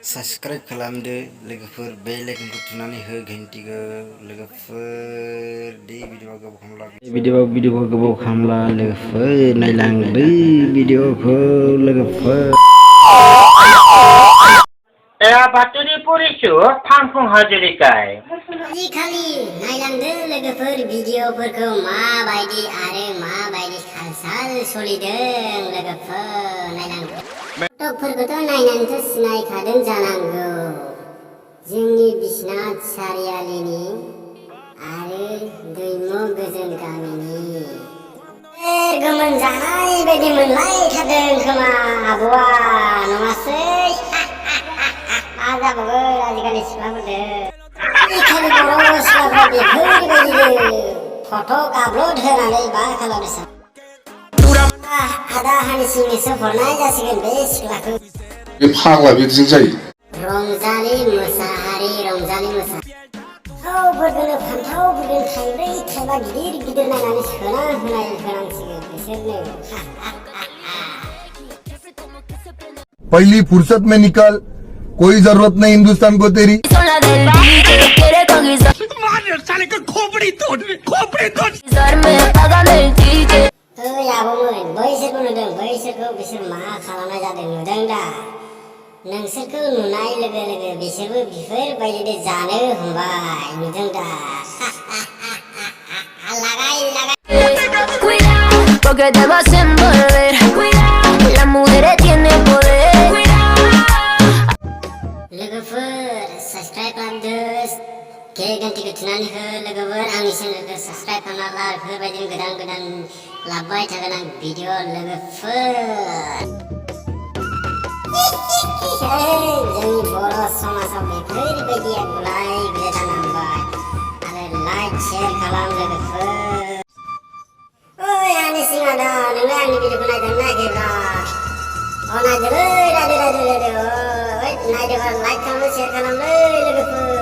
Subscribe खालामदो लोगोफोर बेल आइकनखौ थुनानै हो घन्टिखौ लोगोफोर दे भिडिअ'खौ गोबाव खालामला लोगोफोर नायलांदो भिडिअ'खौ लोगोफोर बाथौनि परिसु फांफुं हाजरिकाय आजिखालि नायलांदो लोगोफोर भिडिअ'फोरखौ माबायदि आरो माबायदि खालसाल सोलिदों लोगोफोर नायलांदो फटकफोरखौथ' नायनानैथ' सिनायखादों जानांगौ जोंनि बिश्वनाथ सारियालिनि आरो दैमु गोजोन गामिनि गोमोन जानाय बायदि मोनलायथारदों खोमा आब'आ नङासै जाबावगोन आजिखालि सिख्लाफोरदो खालि बर' सिख्लाफ्रा बेफोरबायदिनो फटक आपल'ड होनानै मा खालामदों आदा हानिसिंनोसो हरनाय जासिगोन बे सिख्लाखौ बे फाग्ला बिदिजों जायो रंजालि मोसाहारि थावफोरखौनो फान्थावफोरखौनो थाइब्रै थाइबा गिदिर गिदिर नायनानै सोना होनांसिगोन बिसोरनो पहली फुर्सत में निकल कोई जरूरत नहीं हिंदुस्तान को तेरी आबौमोन बैसोरखौ नुदों बैसोरखौ बिसोर मा खालामनाय जादों नुदों दा नोंसोरखौ नुनाय लोगो लोगो बिसोरबो बेफोरबायदि जानो हमबाय नुदों दा Porque te vas a envolver. Cuidado, las mujeres tienen poder. लोगोफोर सब्सक्राइब खालामदो के घन्टिखौ थुनानै हो लोगोफोर आंनि चेनेलखौ सब्सक्राइब खालामना ला बेफोरबायदिनो गोदान गोदान लाबोबाय थागोन आं भिडिअ लोगोफोर जोंनि बर' समाजाव बेफोरबायदिया गुलाय गुजाय जानांबाय आरो लाइक शेयार खालाम लोगोफोर ओइ आंनि सिङादा नोंलाय आंनि भिडिअखौ नायदों नायाखैब्रा नायदोलै नायदो नायदोबा लाइक खालामनो शेयार खालामलै लोगोफोर